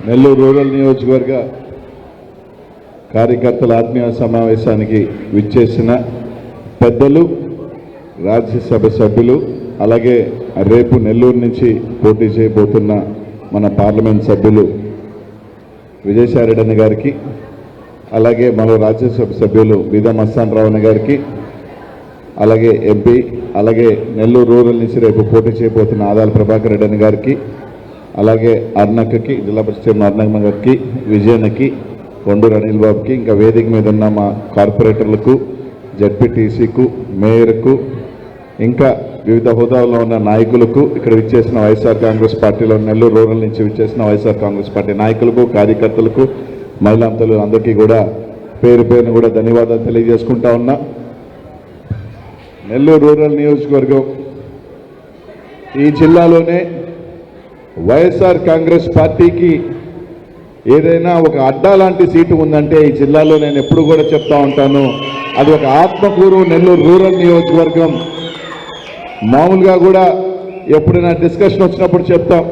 Nellore rural నియోజకవర్గ కార్యకర్తల ఆత్మీయ సమావేశానికి విచ్చేసిన పెద్దలు, రాజ్యసభ సభ్యులు, అలాగే రేపు నెల్లూరు నుంచి పోటీ చేయబోతున్న మన పార్లమెంట్ సభ్యులు విజయసాయిరెడ్డి గారికి, అలాగే మన రాజ్యసభ సభ్యులు బీదా మస్తాన్ రావు గారికి, అలాగే ఎంపీ, అలాగే నెల్లూరు రూరల్ నుంచి రేపు పోటీ చేయబోతున్న ఆదాల ప్రభాకర్ రెడ్డి గారికి, అలాగే అర్ణక్కకి, జిల్లా పరిషత్ అర్ణమ్మ గారికి, విజయనకి, కొండూరు అనిల్ బాబుకి, ఇంకా వేదిక మీద ఉన్న మా కార్పొరేటర్లకు, జడ్పీటీసీకు, మేయర్కు, ఇంకా వివిధ హోదాల్లో ఉన్న నాయకులకు, ఇక్కడ విచ్చేసిన వైఎస్ఆర్ కాంగ్రెస్ పార్టీలో నెల్లూరు రూరల్ నుంచి విచ్చేసిన వైఎస్ఆర్ కాంగ్రెస్ పార్టీ నాయకులకు, కార్యకర్తలకు, మహిళాంతలు అందరికీ కూడా పేరు పేరును కూడా ధన్యవాదాలు తెలియజేసుకుంటా ఉన్నా. నెల్లూరు రూరల్ నియోజకవర్గం ఈ జిల్లాలోనే వైఎస్ఆర్ కాంగ్రెస్ పార్టీకి ఏదైనా ఒక అడ్డా లాంటి సీటు ఉందంటే ఈ జిల్లాలో నేను ఎప్పుడు కూడా చెప్తా ఉంటాను, అది ఒక ఆత్మకూరు నెల్లూరు రూరల్ నియోజకవర్గం. మామూలుగా కూడా ఎప్పుడైనా డిస్కషన్ వచ్చినప్పుడు చెప్తాం,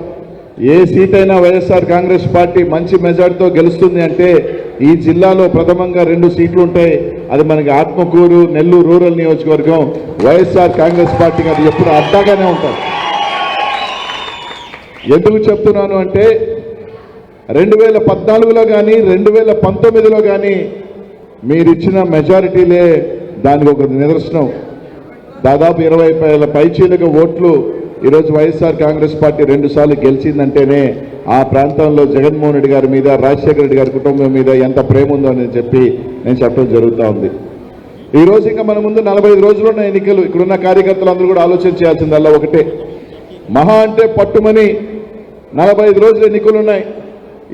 ఏ సీట్ అయినా వైఎస్ఆర్ కాంగ్రెస్ పార్టీ మంచి మెజార్టీతో గెలుస్తుంది అంటే ఈ జిల్లాలో ప్రథమంగా 2 సీట్లు ఉంటాయి. అది మనకి ఆత్మకూరు నెల్లూరు రూరల్ నియోజకవర్గం. వైఎస్ఆర్ కాంగ్రెస్ పార్టీకి అది ఎప్పుడు అడ్డాగానే ఉంటుంది. ఎందుకు చెప్తున్నాను అంటే 2014లో కానీ 2019లో కానీ మీరిచ్చిన మెజారిటీలే దానికి ఒక నిదర్శనం. దాదాపు 20,000 పైచీలక ఓట్లు ఈరోజు వైఎస్ఆర్ కాంగ్రెస్ పార్టీ 2 సార్లు గెలిచిందంటేనే ఆ ప్రాంతంలో జగన్మోహన్ రెడ్డి గారి మీద, రాజశేఖర రెడ్డి గారి కుటుంబం మీద ఎంత ప్రేమ ఉందో అని చెప్పి నేను చెప్పడం జరుగుతూ ఉంది. ఈరోజు ఇంకా మన ముందు 45 రోజులు ఉన్న ఎన్నికలు. ఇక్కడున్న కార్యకర్తలు అందరూ కూడా ఆలోచన చేయాల్సిందల్లా ఒకటే, మహా అంటే పట్టుమని 45 రోజులు ఎన్నికలు ఉన్నాయి.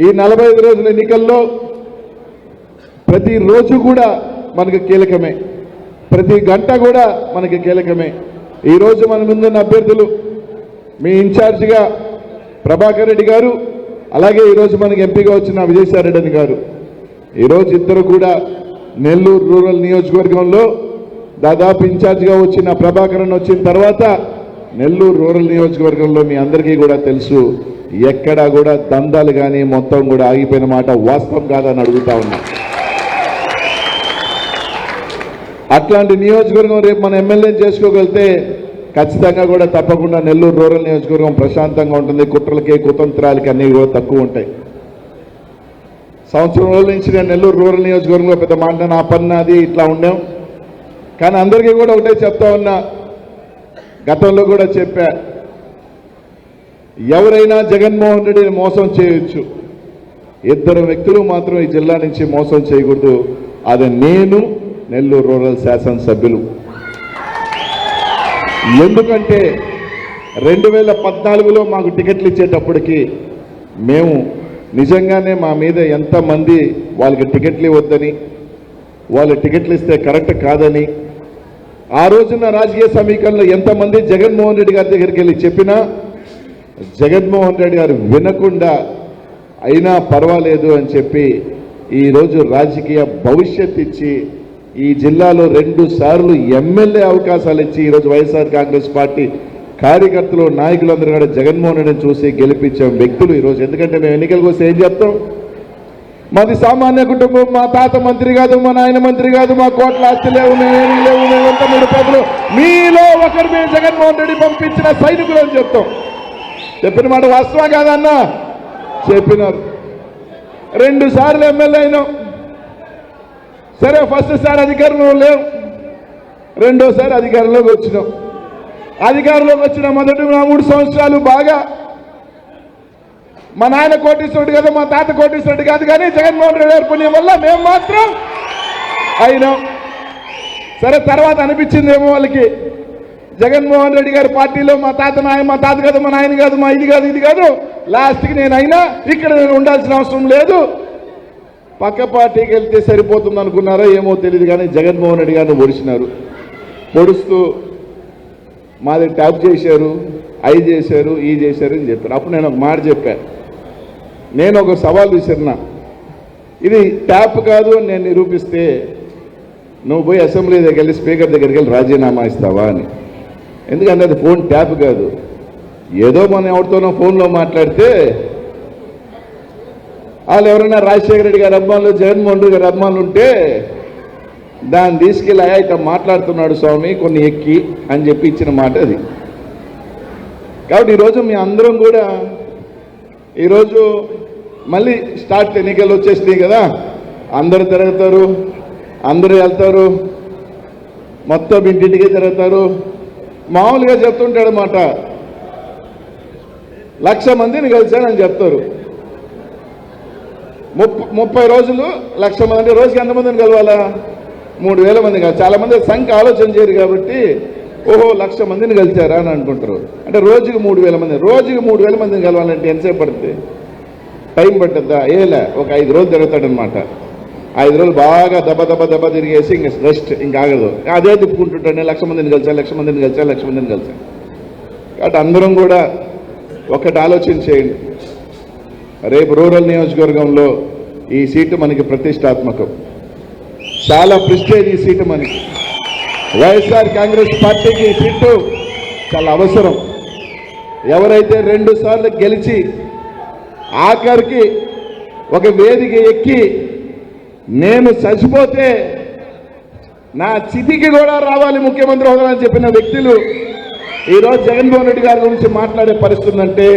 ఈ 45 రోజుల ఎన్నికల్లో ప్రతిరోజు కూడా మనకు కీలకమే, ప్రతి గంట కూడా మనకి కీలకమే. ఈరోజు మన ముందున్న అభ్యర్థులు మీ ఇన్ఛార్జిగా ప్రభాకర్ రెడ్డి గారు, అలాగే ఈరోజు మనకి ఎంపీగా వచ్చిన విజయసాయిరెడ్డి గారు. ఈరోజు ఇద్దరు కూడా నెల్లూరు రూరల్ నియోజకవర్గంలో దాదాపు ఇన్ఛార్జిగా వచ్చిన ప్రభాకర్ వచ్చిన తర్వాత నెల్లూరు రూరల్ నియోజకవర్గంలో మీ అందరికీ కూడా తెలుసు, ఎక్కడా కూడా దందాలు కానీ మొత్తం కూడా ఆగిపోయిన మాట వాస్తవం కాదని అడుగుతా ఉన్నా. అట్లాంటి నియోజకవర్గం రేపు మన ఎమ్మెల్యేని చేసుకోగలిగితే ఖచ్చితంగా కూడా తప్పకుండా నెల్లూరు రూరల్ నియోజకవర్గం ప్రశాంతంగా ఉంటుంది. కుట్రలకి, కుతంత్రాలకి అన్నీ కూడా తక్కువ ఉంటాయి. సంవత్సరం రోజుల నుంచి నేను నెల్లూరు రూరల్ నియోజకవర్గంలో పెద్ద మాట నా పన్ను అది ఇట్లా ఉండాం. కానీ అందరికీ కూడా ఒకటే చెప్తా ఉన్నా, గతంలో కూడా చెప్పా, ఎవరైనా జగన్మోహన్ రెడ్డిని మోసం చేయొచ్చు, 2 వ్యక్తులు మాత్రం ఈ జిల్లా నుంచి మోసం చేయకూడదు. అది నేను, నెల్లూరు రూరల్ శాసనసభ్యులు. ఎందుకంటే 2014లో మాకు టికెట్లు ఇచ్చేటప్పటికి మేము నిజంగానే మా మీద ఎంతమంది వాళ్ళకి టికెట్లు ఇవ్వద్దని, వాళ్ళు టికెట్లు ఇస్తే కరెక్ట్ కాదని, ఆ రోజున రాజకీయ సమీకరణలో ఎంతమంది జగన్మోహన్ రెడ్డి గారి దగ్గరికి వెళ్ళి చెప్పినా జగన్మోహన్ రెడ్డి గారు వినకుండా అయినా పర్వాలేదు అని చెప్పి ఈరోజు రాజకీయ భవిష్యత్ ఇచ్చి ఈ జిల్లాలో 2 సార్లు ఎమ్మెల్యే అవకాశాలు ఇచ్చి ఈరోజు వైఎస్ఆర్ కాంగ్రెస్ పార్టీ కార్యకర్తలు, నాయకులందరూ కూడా జగన్మోహన్ రెడ్డిని చూసి గెలిపించే వ్యక్తులు ఈరోజు. ఎందుకంటే మేము ఎన్నికలకు వస్తే ఏం చెప్తాం, మాది సామాన్య కుటుంబం, మా తాత మంత్రి కాదు, మా నాయన మంత్రి కాదు, మా కోట్ల ఆస్తి లేవు, మేమేమీ లేవు, మేమంతా నిరుపేదలు, మీలో ఒకరు మేము జగన్మోహన్ రెడ్డి పంపించిన సైనికులు అని చెప్తాం. చెప్పిన మాట వాస్తవం కాదన్నా, చెప్పినారు. 2 సార్లు ఎమ్మెల్యే అయినాం. సరే, ఫస్ట్ సారి అధికారంలో లేవు, రెండోసారి అధికారంలోకి వచ్చినాం. అధికారంలోకి వచ్చిన మొదటి 3 సంవత్సరాలు బాగా మా నాయన కోటీశ్వరుడు కదా, మా తాత కోటీశ్వరుడు కాదు, కానీ జగన్మోహన్ రెడ్డి గారి పుణ్యం వల్ల మేము మాత్రం అయినాం. సరే, తర్వాత అనిపించిందేమో వాళ్ళకి, జగన్మోహన్ రెడ్డి గారి పార్టీలో మా తాత కాదు, మా నాయన కాదు, మా ఇది కాదు, లాస్ట్కి నేను అయినా ఇక్కడ నేను ఉండాల్సిన అవసరం లేదు, పక్క పార్టీకి వెళ్తే సరిపోతుంది అనుకున్నారో ఏమో తెలియదు, కానీ జగన్మోహన్ రెడ్డి గారిని పొడిచినారు. పొడుస్తూ మాది ట్యాప్ చేశారు, ఐ చేశారు, ఈ చేశారు అని చెప్పారు. అప్పుడు నేను ఒక మాట చెప్పా, నేను ఒక సవాల్ విసిరినా, ఇది ట్యాప్ కాదు అని నేను నిరూపిస్తే నువ్వు పోయి అసెంబ్లీ దగ్గరికి వెళ్ళి స్పీకర్ దగ్గరికి వెళ్ళి రాజీనామా ఇస్తావా అని. ఎందుకంటే అది ఫోన్ ట్యాప్ కాదు, ఏదో మనం ఎవరితోనో ఫోన్లో మాట్లాడితే వాళ్ళు ఎవరైనా రాజశేఖర రెడ్డి గారి అభిమానులు, జగన్మోహన్ రెడ్డి గారి అభిమానులు ఉంటే దాన్ని తీసుకెళ్ళి ఇట్లా మాట్లాడుతున్నాడు స్వామి కొన్ని ఎక్కి అని చెప్పి ఇచ్చిన మాట అది. కాబట్టి ఈరోజు మీ అందరం కూడా ఈరోజు మళ్ళీ స్టార్ట్ ఎన్నికలు వచ్చేసినాయి కదా, అందరూ తిరుగుతారు, అందరూ వెళ్తారు, మొత్తం ఇంటింటికి తిరుగుతారు. మామూలుగా చెప్తుంటాడు మాట 1,00,000 మందిని కలిశానని చెప్తారు. 30 రోజులు 1,00,000 మంది అంటే రోజుకి ఎంతమందిని కలవాలా? 3,000 మంది కాదు. చాలామంది సంఖ్య ఆలోచన చేయరు కాబట్టి ఓహో 1,00,000 మందిని కలిచారా అని అనుకుంటారు. అంటే రోజుకి 3,000 మంది, రోజుకి 3,000 మందిని కలవాలంటే ఎంతసేపు పడుతుంది? టైం పట్టుద్దా? ఏలే ఒక 5 రోజులు తిరుగుతాడనమాట. 5 రోజులు బాగా దెబ్బ తిరిగేసి ఇంక రెస్ట్ ఇంకా ఆగదు. అదే తిప్పుకుంటుంటాడు, 1,00,000 మందిని కలిసా, 1,00,000 మందిని కలిసా, 1,00,000 మందిని కలిసా. కాబట్టి అందరం కూడా ఒకటి ఆలోచన చేయండి. రేపు రూరల్ నియోజకవర్గంలో ఈ సీటు మనకి ప్రతిష్టాత్మకం, చాలా ప్రెస్టేజ్ ఈ సీటు మనకి. వైఎస్ఆర్ కాంగ్రెస్ పార్టీకి ఈ సీటు చాలా అవసరం. ఎవరైతే 2 సార్లు గెలిచి ఆఖరికి ఒక వేదిక ఎక్కి నేను చచ్చిపోతే నా చితికి కూడా రావాలి ముఖ్యమంత్రి హోదాని చెప్పిన వ్యక్తులు ఈరోజు జగన్మోహన్ రెడ్డి గారి గురించి మాట్లాడే పరిస్థితి ఉందంటే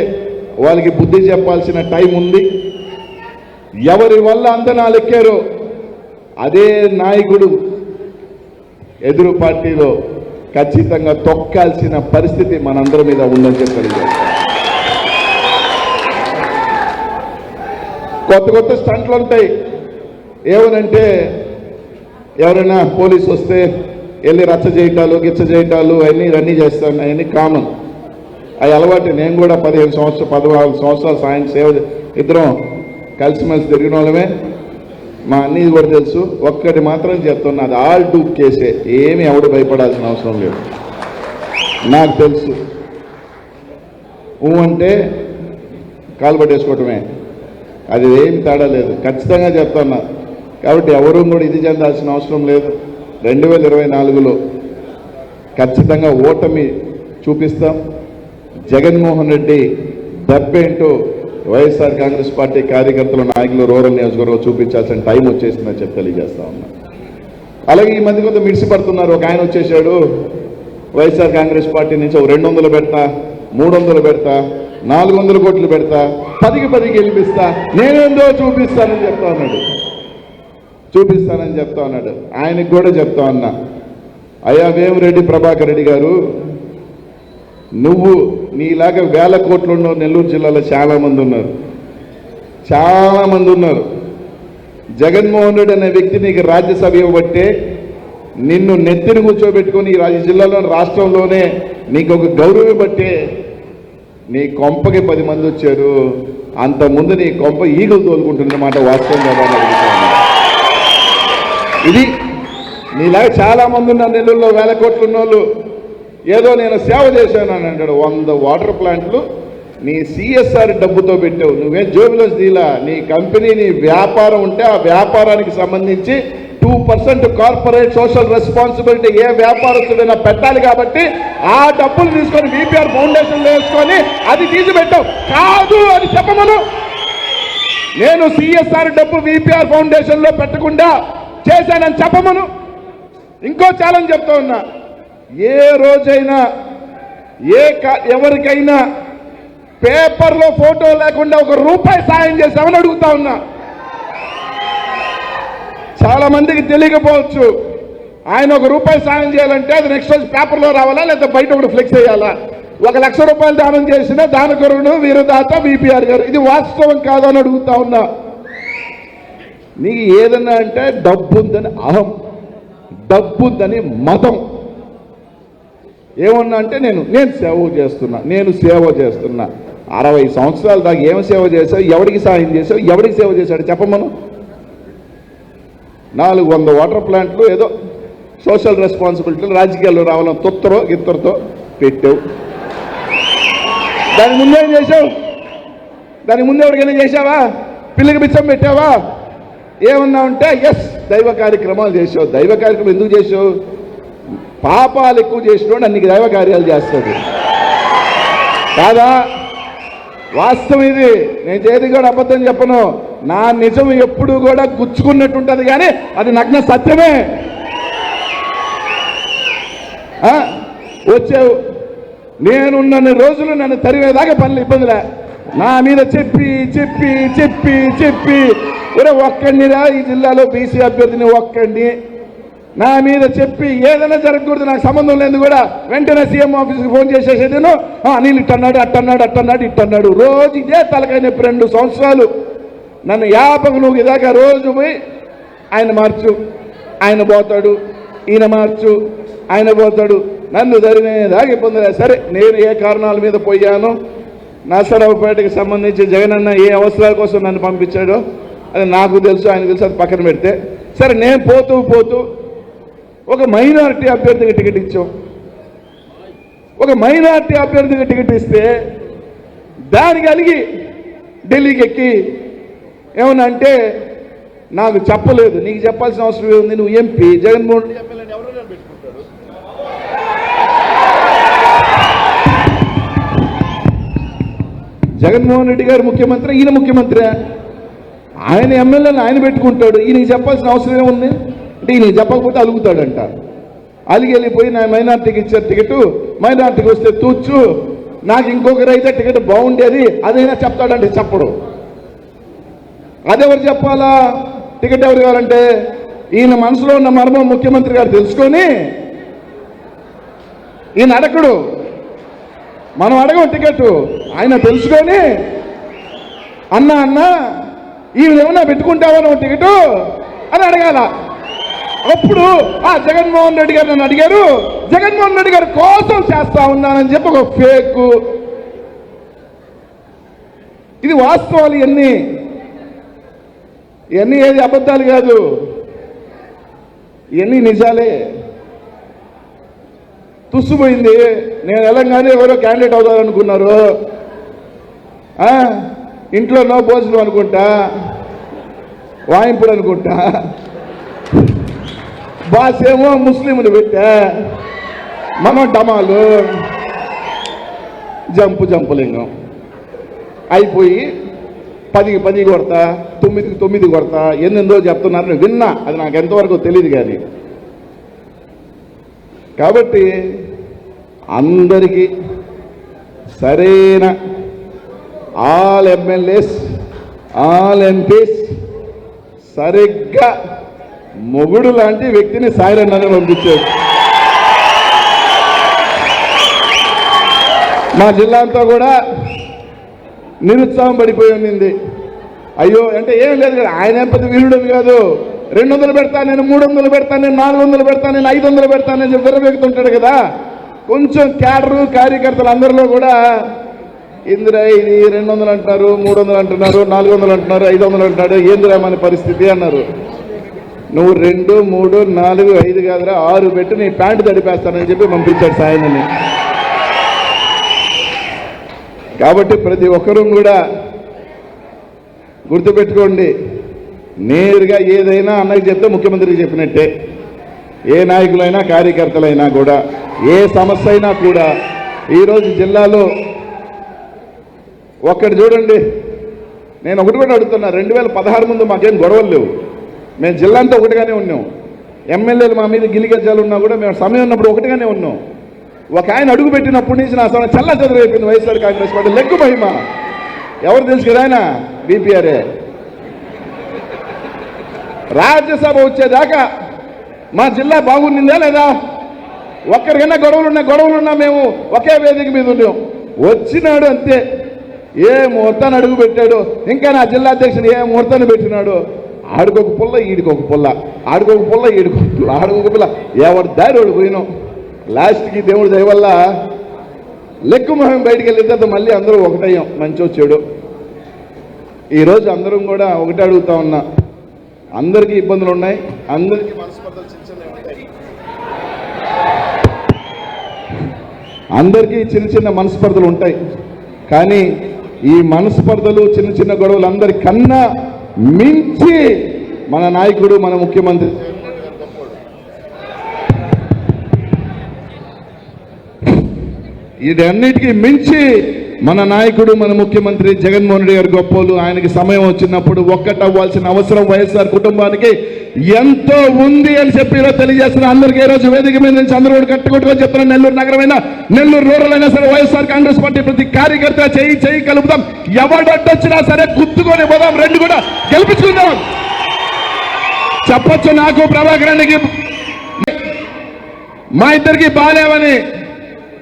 వాళ్ళకి బుద్ధి చెప్పాల్సిన టైం ఉంది. ఎవరి వల్ల అంతనాలు ఎక్కారో అదే నాయకుడు ఎదురు పార్టీలో ఖచ్చితంగా తొక్కాల్సిన పరిస్థితి మనందరి మీద ఉందని చెప్పి కొత్త స్టంట్లు ఉంటాయి. ఏమనంటే ఎవరైనా పోలీసు వస్తే వెళ్ళి రచ్చ చేయటాలు, గిచ్చ చేయటాలు అన్నీ చేస్తాను. అవన్నీ కామన్, అవి అలవాటు. నేను కూడా 14 సంవత్సరాలు సాయం సేవ ఇద్దరం కలిసిమెలిసి తిరిగిన వాళ్ళమే. మా అన్నీ కూడా తెలుసు. ఒక్కటి మాత్రం చెప్తున్నా, అది ఆల్ డూప్ కేసే, ఏమి ఎవడు భయపడాల్సిన అవసరం లేదు. నాకు తెలుసు అంటే కాలు పట్టేసుకోవటమే, అది ఏమి తేడా లేదు. ఖచ్చితంగా చెప్తున్నా. కాబట్టి ఎవరూ కూడా ఇది చెందాల్సిన అవసరం లేదు. 2024లో ఖచ్చితంగా ఓటమి చూపిస్తాం. జగన్మోహన్ రెడ్డి దెబ్బేంటో వైఎస్ఆర్ కాంగ్రెస్ పార్టీ కార్యకర్తలు, నాయకులు రూరల్ నియోజకవర్గం చూపించాల్సిన టైం వచ్చేసిందని చెప్పి తెలియజేస్తా ఉన్నా. అలాగే ఈ మధ్య కొంత మిడిసిపడుతున్నారు. ఒక ఆయన వచ్చేసాడు వైఎస్ఆర్ కాంగ్రెస్ పార్టీ నుంచి 200 పెడతా, 300 పెడతా, 400 కోట్లు పెడతా, 10కి గెలిపిస్తా, నేనేందో చూపిస్తానని చెప్తా ఉన్నాడు. ఆయనకు కూడా చెప్తా ఉన్నా, అయ్యా వేమిరెడ్డి ప్రభాకర్ రెడ్డి గారు, నువ్వు నీలాగా 1000 కోట్లు ఉన్న నెల్లూరు జిల్లాలో చాలా మంది ఉన్నారు. జగన్మోహన్ రెడ్డి అనే వ్యక్తి నీకు రాజ్యసభ ఇవ్వబట్టే నిన్ను నెత్తిని కూర్చోబెట్టుకొని ఈ జిల్లాలో, రాష్ట్రంలోనే నీకు ఒక గౌరవం బట్టే నీ కొంపకి 10 మంది వచ్చారు. అంతకుముందు నీ కొంప ఈగలు తోలుకుంటున్నమాట వాస్తవం కదా. ఇది నీలాగా చాలా మంది ఉన్నారు నెల్లూరులో 1000 కోట్లు ఉన్నోళ్ళు. ఏదో నేను సేవ చేశాను అని అంటాడు. 100 వాటర్ ప్లాంట్లు నీ సిఎస్ఆర్ డబ్బుతో పెట్టావు. నువ్వేం జోబులో దీలా. నీ కంపెనీ, నీ వ్యాపారం ఉంటే ఆ వ్యాపారానికి సంబంధించి 2% కార్పొరేట్ సోషల్ రెస్పాన్సిబిలిటీ ఏ వ్యాపారస్తుడైనా పెట్టాలి. కాబట్టి ఆ డబ్బులు తీసుకొని విపిఆర్ ఫౌండేషన్లో వేసుకొని అది తీసిపెట్టావు. కాదు అని చెప్పమను. నేను సిఎస్ఆర్ డబ్బు విపిఆర్ ఫౌండేషన్లో పెట్టకుండా చేశానని చెప్పమను. ఇంకో ఛాలెంజ్ చెప్తా ఉన్నా, ఏ రోజైనా ఎవరికైనా పేపర్లో ఫోటో లేకుండా ₹1 సాయం చేశామని అడుగుతా ఉన్నా. చాలా మందికి తెలియకపోవచ్చు. ఆయన ₹1 సాయం చేయాలంటే అది నెక్స్ట్ రోజు పేపర్లో రావాలా, లేదా బయట ఒకటి ఫ్లెక్స్ చేయాలా. ₹1,00,000 దానం చేసిన దానకరుడు వీరదాత విపిఆర్ గారు. ఇది వాస్తవం కాదని అడుగుతా ఉన్నా. నీకు ఏదన్నా అంటే డబ్బు ఉందని అహం, డబ్బు ఉందని మతం. ఏమన్నా అంటే నేను సేవ చేస్తున్నా 60 సంవత్సరాల దాకా ఏం సేవ చేశావు, ఎవరికి సాయం చేశావు, ఎవరికి సేవ చేశాడు చెప్పమను. 400 వాటర్ ప్లాంట్లు ఏదో సోషల్ రెస్పాన్సిబిలిటీలు రాజకీయాల్లో రావాలని తొత్తరో గిత్తరతో పెట్టావు. దాని ముందేం చేశావు? దానికి ముందు ఎవరికైనా చేశావా? పిల్లకి బిచ్చం పెట్టావా? ఏమన్నా ఉంటే దైవ కార్యక్రమాలు చేసావు. దైవ కార్యక్రమం ఎందుకు చేసావు? పాపాలు ఎక్కువ చేసినోడు అన్ని దైవ కార్యాలు చేస్తాడు కాదా? వాస్తవం ఇది. నేను చేతి కూడా అబద్ధం చెప్పను. నా నిజం ఎప్పుడు కూడా గుచ్చుకున్నట్టుంటది, కానీ అది నగ్న సత్యమే. వచ్చావు, నేనున్న రోజులు నన్ను తరివేదాకా పనులు ఇబ్బందిలే. నా మీద చెప్పి చెప్పి చెప్పి చెప్పి ఒక్కడినిరా ఈ జిల్లాలో బీసీ అభ్యర్థిని ఒక్కడిని నా మీద చెప్పి ఏదైనా జరగకూడదు, నాకు సంబంధం లేదు కూడా వెంటనే సీఎం ఆఫీస్కి ఫోన్ చేసేసేదేను. అనిల్ ఇట్టన్నాడు, అట్టన్నాడు, అట్టన్నాడు, ఇట్టన్నాడు. రోజు ఇదే తలకాయ నొప్పి. 2 సంవత్సరాలు నన్ను యాపకులు ఇదాకా రోజు పోయి ఆయన మార్చు, ఆయన పోతాడు, ఈయన మార్చు, ఆయన పోతాడు. నన్ను జరిగినదాకా ఇబ్బంది. సరే, నేను ఏ కారణాల మీద పోయాను, నర్సరావుపేటకి సంబంధించి జగనన్న ఏ అవసరాల కోసం నన్ను పంపించాడో అది నాకు తెలుసు, ఆయన తెలుసు, అది పక్కన పెడితే సరే, నేను పోతూ పోతూ ఒక మైనారిటీ అభ్యర్థికి టికెట్ ఇచ్చాం. ఒక మైనారిటీ అభ్యర్థికి టికెట్ ఇస్తే దానికి అలిగి ఢిల్లీకి ఎక్కి ఏమన్నా అంటే నాకు చెప్పలేదు. నీకు చెప్పాల్సిన అవసరం ఏముంది, నువ్వు ఎంపీ జగన్మోహన్ పెట్టుకుంటాడు. జగన్మోహన్ రెడ్డి గారు ముఖ్యమంత్రి, ఈయన ముఖ్యమంత్రి. ఆయన ఎమ్మెల్యేని ఆయన పెట్టుకుంటాడు. ఈయనకి చెప్పాల్సిన అవసరం ఏముంది అంటే ఈయనకి చెప్పకపోతే అలుగుతాడంట. అలిగి వెళ్ళిపోయి నా మైనార్టీకి ఇచ్చారు టికెట్, మైనార్టీకి వస్తే తూచు, నాకు ఇంకొకరు అయితే టికెట్ బాగుండేది అదైనా చెప్తాడంటే చెప్పడు. అదెవరు చెప్పాలా? టికెట్ ఎవరు కావాలంటే ఈయన మనసులో ఉన్న మర్మం ముఖ్యమంత్రి గారు తెలుసుకొని ఈయన అడగడు, మనం అడగం టికెట్, ఆయన తెలుసుకొని అన్న ఈయన ఏమన్నా పెట్టుకుంటావా నువ్వు టికెట్ అని అడగాల. అప్పుడు జగన్మోహన్ రెడ్డి గారు నన్ను అడిగారు, జగన్మోహన్ రెడ్డి గారి కోసం చేస్తా ఉన్నానని చెప్పి ఒక ఫేక్. ఇది వాస్తవాలు. ఇవన్నీ ఏది అబద్ధాలు కాదు, ఇవన్నీ నిజాలే. తుస్సుపోయింది. నేను వెళ్ళంగానే ఎవరో క్యాండిడేట్ అవుతారనుకున్నారు. ఇంట్లో నో భోజనం అనుకుంటా, వాయింపుడు అనుకుంటా, బాస్ ఏమో ముస్లింలు పెట్టా, మనం డమాలు, జంపులింగం అయిపోయి 10కి 10 కొడతా, 9కి 9 కొడతా, ఎన్నెందో చెప్తున్నారని విన్నా. అది నాకు ఎంతవరకు తెలియదు. కానీ కాబట్టి అందరికీ సరైన ఆల్ ఎమ్మెల్యేస్, ఆల్ ఎంపీస్ సరిగ్గా మొగుడు లాంటి వ్యక్తిని సాయిరన్నని పంపించారు. మా జిల్లా అంతా కూడా నిరుత్సాహం పడిపోయి ఉండింది. అయ్యో అంటే ఏం లేదు కదా, ఆయన పెద్ద వీరుడని కాదు. 200 పెడతాను, నేను 300 పెడతాను, నేను 400 పెడతాను, నేను 500 పెడతానని చెప్పి విర్రబెక్కుతుంటాడు కదా. కొంచెం క్యాడరు కార్యకర్తలు అందరిలో కూడా ఇందిరా ఇది 200 అంటున్నారు, 300 అంటున్నారు, 400 అంటున్నారు, 500 అంటున్నాడు, ఏందిరా మన పరిస్థితి అన్నారు. నువ్వు 2, 3, 4, 5 కాదురా 6 పెట్టి నీ ప్యాంటు తడిపేస్తానని చెప్పి పంపించాడు సాయనని. కాబట్టి ప్రతి ఒక్కరూ కూడా గుర్తుపెట్టుకోండి, నేరుగా ఏదైనా అన్నకి చెప్తే ముఖ్యమంత్రికి చెప్పినట్టే. ఏ నాయకులైనా కార్యకర్తలైనా కూడా ఏ సమస్య అయినా కూడా ఈరోజు జిల్లాలో ఒక్కటి చూడండి. నేను ఒకటి కూడా అడుగుతున్నా, 2016 ముందు మాకేం గొడవలు లేవు. మేము జిల్లా అంతా ఒకటిగానే ఉన్నాం. ఎమ్మెల్యేలు మా మీద గిలిగజ్జాలు ఉన్నా కూడా మేము సమయం ఉన్నప్పుడు ఒకటిగానే ఉన్నాం. ఒక ఆయన అడుగు పెట్టినప్పటి నుంచి నా సమయం చల్ల చెదరైపోయింది. వైఎస్ఆర్ కాంగ్రెస్ పార్టీ లెగ్గు మహిమ ఎవరు తెలుసు కదా, ఆయన బీపీఆర్ఏ. రాజ్యసభ వచ్చేదాకా మా జిల్లా బాగుండిందా లేదా? ఒక్కరికైనా గొడవలున్నా మేము ఒకే వేదిక మీద ఉన్నాం. వచ్చినాడు అంతే, ఏ ముహూర్తాన్ని అడుగు పెట్టాడు. ఇంకా నా జిల్లా అధ్యక్షుడు ఏ ముహూర్తాన్ని పెట్టినాడు. ఆడుకొక పుల్ల, ఈడికొక పుల్ల, ఆడుకొక పుల్ల, ఈడుకొక పుల్ల, ఆడుకొక పుల్ల, ఎవరి దారి వాడు పోయినాం. లాస్ట్కి దేవుడు దయ వల్ల లెక్కు మొహం బయటికి వెళ్ళిన తర్వాత మళ్ళీ అందరూ ఒకటయ్యాం, మంచి వచ్చాడు. ఈరోజు అందరం కూడా ఒకటే అడుగుతా ఉన్నా, అందరికీ ఇబ్బందులు ఉన్నాయి, అందరికీ మనస్పర్ధలు చిన్న ఉంటాయి, అందరికీ చిన్న మనస్పర్ధలు ఉంటాయి. కానీ ఈ మనస్పర్ధలు చిన్న గొడవలు అందరికన్నా మించి మన నాయకుడు, మన ముఖ్యమంత్రి వీటన్నిటికీ మించి మన నాయకుడు మన ముఖ్యమంత్రి జగన్మోహన్ రెడ్డి గారు గొప్పోలు. ఆయనకి సమయం వచ్చినప్పుడు ఒక్కటవ్వాల్సిన అవసరం వైఎస్ఆర్ కుటుంబానికి ఎంతో ఉంది అని చెప్పి ఈరోజు తెలియజేస్తున్నా. అందరికీ ఈ రోజు వేదిక మీద నుంచి అందరూ కూడా కట్టుకుంటుని చెప్తున్నా. నెల్లూరు నగరమైనా నెల్లూరు రూరల్ అయినా సరే వైఎస్ఆర్ కాంగ్రెస్ పార్టీ ప్రతి కార్యకర్త చేయి కలుపుతాం. ఎవడొచ్చినా సరే గుర్తుకొని పోదాం, రెండు కూడా గెలిపించుకుందాం. చెప్పొచ్చు నాకు ప్రభాకర్ రెడ్డికి మా ఇద్దరికి బాలేవని,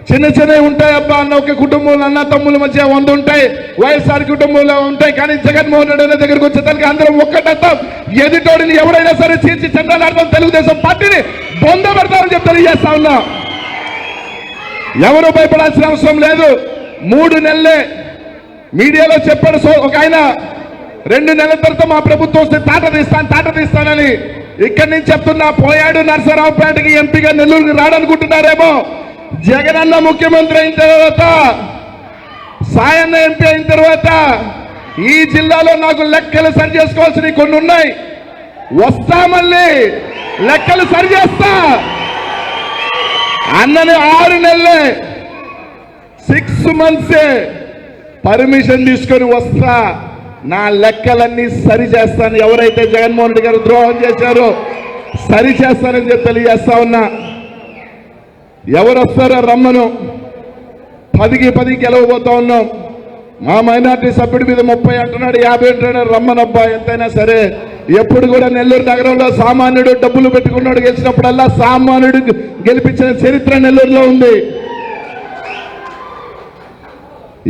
చిన్నవి ఉంటాయి అబ్బా అన్న ఒక కుటుంబంలో అన్న తమ్ముల మధ్య 100 ఉంటాయి, వైఎస్ఆర్ కుటుంబంలో ఉంటాయి. కానీ జగన్మోహన్ రెడ్డి దగ్గరికి వచ్చేదానికి అందరం ఒక్కటంతాం. ఎదుటోడిని ఎవరైనా సరే చీల్చి చెండాలాడతాం, తెలుగుదేశం పార్టీని బొంద పెడతామని చెప్పి తెలియజేస్తా ఉన్నా. ఎవరు భయపడాల్సిన అవసరం లేదు. 3 నెలలే మీడియాలో చెప్పాడు ఒక ఆయన, 2 నెలల తర్వాత మా ప్రభుత్వం వస్తే తాట తీస్తానని. ఇక్కడి నుంచి చెప్తున్నా, పోయాడు నరసరావుపేటకి ఎంపీగా నెల్లూరుకి రాడనుకుంటున్నారేమో. జగనన్న ముఖ్యమంత్రి అయిన తర్వాత, సాయన్న ఎంపీ అయిన తర్వాత ఈ జిల్లాలో నాకు లెక్కలు సరి చేసుకోవాల్సినవి కొన్ని ఉన్నాయి. వస్తా, మళ్ళీ లెక్కలు సరి చేస్తా. అన్నని 6 నెలలే 6 మంత్సే పర్మిషన్ తీసుకొని వస్తా, నా లెక్కలన్నీ సరి చేస్తాను. ఎవరైతే జగన్మోహన్ రెడ్డి గారు ద్రోహం చేశారో సరి చేస్తానని చెప్పి తెలియజేస్తా ఉన్నా. ఎవరు వస్తారో రమ్మను, 10కి 10 గెలవబోతా ఉన్నాం. మా మైనార్టీ సభ్యుడి మీద 30 అంటున్నాడు, 50 అంటున్నాడు. రమ్మనబ్బా, ఎంతైనా సరే. ఎప్పుడు కూడా నెల్లూరు నగరంలో సామాన్యుడు డబ్బులు పెట్టుకున్నాడు గెలిచినప్పుడల్లా సామాన్యుడు గెలిపించిన చరిత్ర నెల్లూరులో ఉంది.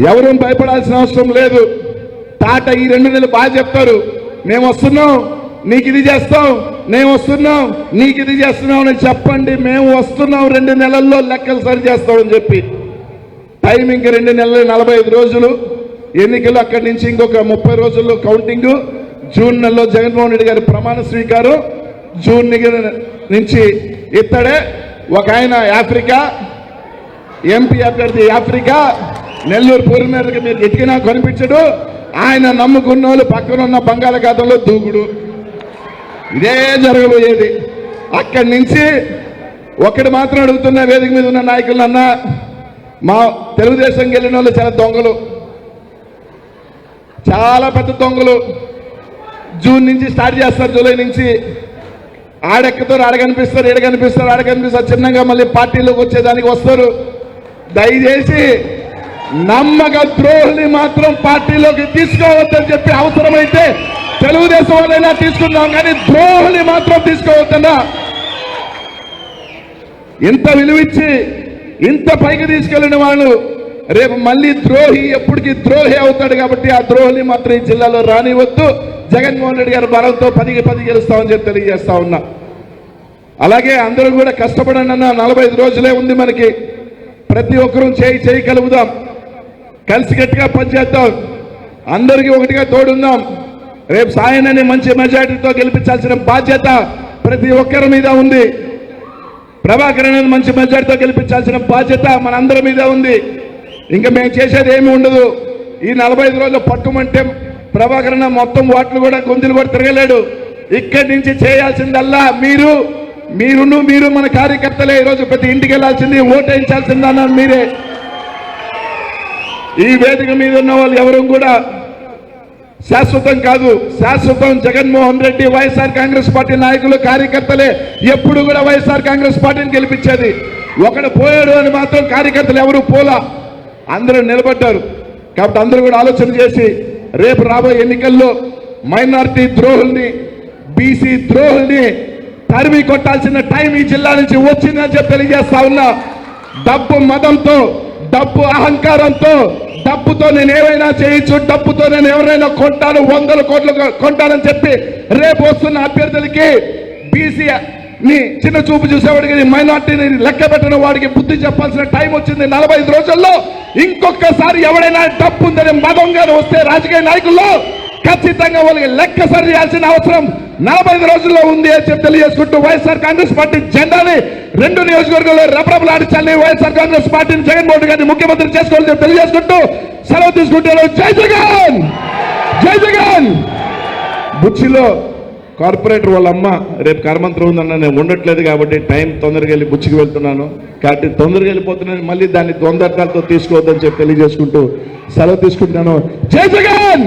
ఎవరూ భయపడాల్సిన అవసరం లేదు. తాట ఈ 2 నెలలు బాగా చెప్తారు, మేము వస్తున్నాం నీకు ఇది చేస్తాం, మేము వస్తున్నాం నీకు ఇది చేస్తున్నాం అని చెప్పండి. మేము వస్తున్నాం 2 నెలల్లో లెక్కలు సరి చేస్తామని చెప్పి. టైం ఇంక 2 నెలలు, 45 రోజులు ఎన్నికలు. అక్కడి నుంచి ఇంకొక 30 రోజుల్లో కౌంటింగ్. జూన్ నెలలో జగన్మోహన్ రెడ్డి గారి ప్రమాణ స్వీకారం. జూన్ నుంచి ఇత్తడే ఒక ఆయన ఆఫ్రికా ఎంపీ అభ్యర్థి, ఆఫ్రికా నెల్లూరు పూర్వ మీదకి మీరు ఎతికినా కనిపించడు. ఆయన నమ్ముకున్న వాళ్ళు పక్కన ఉన్న బంగాళాఖాతంలో దూకుడు. ఇదే జరగబోయేది. అక్కడి నుంచి ఒకటి మాత్రం అడుగుతున్న వేదిక మీద ఉన్న నాయకులన్నా, మా తెలుగుదేశం వెళ్ళిన వాళ్ళు చాలా దొంగలు, చాలా పెద్ద దొంగలు. జూన్ నుంచి స్టార్ట్ చేస్తారు, జూలై నుంచి. ఆడెక్కుతారు, ఆడ కనిపిస్తారు, ఈడ కనిపిస్తారు, ఆడ కనిపిస్తారు. చిన్నగా మళ్ళీ పార్టీలోకి వచ్చేదానికి వస్తారు. దయచేసి నమ్మక ద్రోహుల్ని మాత్రం పార్టీలోకి తీసుకోవద్దని చెప్పి, అవసరమైతే తెలుగుదేశం వాళ్ళైనా తీసుకుందాం, కానీ ద్రోహుల్ని మాత్రం తీసుకోవద్దన్నా. ఇంత విలువిచ్చి ఇంత పైకి తీసుకెళ్లిన వాళ్ళు రేపు మళ్ళీ ద్రోహి, ఎప్పటికీ ద్రోహి అవుతాడు. కాబట్టి ఆ ద్రోహుల్ని మాత్రం ఈ జిల్లాలో రానివద్దు. జగన్మోహన్ రెడ్డి గారి బలంతో 10కి 10 గెలుస్తామని చెప్పి తెలియజేస్తా ఉన్నా. అలాగే అందరూ కూడా కష్టపడండి అన్న. 45 రోజులే ఉంది మనకి. ప్రతి ఒక్కరూ చేయి కలుపుదాం, కలిసికట్టుగా పనిచేద్దాం, అందరికీ ఒకటిగా తోడుందాం. రేపు సాయనని మంచి మెజార్టీతో గెలిపించాల్సిన బాధ్యత ప్రతి ఒక్కరి మీద ఉంది. ప్రభాకర్ అనేది మంచి మెజార్టీతో గెలిపించాల్సిన బాధ్యత మనందరి మీద ఉంది. ఇంకా మేము చేసేది ఏమి ఉండదు. ఈ 45 రోజులు పట్టుమంటే ప్రభాకర్ మొత్తం ఓట్లు కూడా గొంతులు కూడా తిరగలేడు. ఇక్కడి నుంచి చేయాల్సిందల్లా మీరు మన కార్యకర్తలే. ఈరోజు ప్రతి ఇంటికి వెళ్ళాల్సింది, ఓటేయించాల్సిందన్నా మీరే. ఈ వేదిక మీద ఉన్న వాళ్ళు ఎవరు కూడా శాశ్వతం కాదు. శాశ్వతం జగన్మోహన్ రెడ్డి, వైఎస్ఆర్ కాంగ్రెస్ పార్టీ నాయకులు, కార్యకర్తలే ఎప్పుడు కూడా వైఎస్ఆర్ కాంగ్రెస్ పార్టీని గెలిపించేది. ఒకడు పోయాడు అని మాత్రం కార్యకర్తలు ఎవరు పోలా, అందరూ నిలబడ్డారు. కాబట్టి అందరూ కూడా ఆలోచన చేసి రేపు రాబోయే ఎన్నికల్లో మైనారిటీ ద్రోహుల్ని, బీసీ ద్రోహుల్ని తరిమి కొట్టాల్సిన టైం ఈ జిల్లా నుంచి వచ్చిందని చెప్పి తెలియజేస్తా ఉన్నా. డబ్బు మదంతో, డబ్బు అహంకారంతో, డబ్బుతో నేను ఏమైనా చేయొచ్చు, డబ్బుతో నేను ఎవరైనా కొంటాను, 100 కోట్లు కొంటానని చెప్పి రేపు వస్తున్న అభ్యర్థులకి బీసీని చిన్న చూపు చూసేవాడికి, మైనార్టీని లెక్క పెట్టిన వాడికి బుద్ధి చెప్పాల్సిన టైం వచ్చింది. 45 రోజుల్లో ఇంకొకసారి ఎవడైనా డబ్బు ఉందని మదంగా వస్తే రాజకీయ నాయకుల్లో ఖచ్చితంగా వాళ్ళకి లెక్క సరి చేయాల్సిన అవసరం 45 రోజుల్లో ఉంది అని చెప్పి తెలియజేసుకుంటూ వైఎస్ఆర్ కాంగ్రెస్ పార్టీ జెండాని 2 నియోజకవర్గాల్లో రెపరెపలాడించాలని, వైఎస్ఆర్ కాంగ్రెస్ పార్టీని జగన్మోహన్ గారిని ముఖ్యమంత్రి చేసుకోవాలని తెలియజేసుకుంటూ సెలవు తీసుకుంటారు. జై జగన్, జై జగన్. బుచ్చిలో కార్పొరేటర్ వాళ్ళ అమ్మ రేపు కర్మంత్రం ఉందన్న నేను ఉండట్లేదు కాబట్టి టైం తొందరగా వెళ్ళి బుచ్చికి వెళ్తున్నాను కాబట్టి తొందరగా వెళ్ళిపోతున్నాను, మళ్ళీ దాన్ని తొందరకాలతో తీసుకోవద్దని చెప్పి తెలియజేసుకుంటూ సెలవు తీసుకుంటున్నాను. జై జగన్.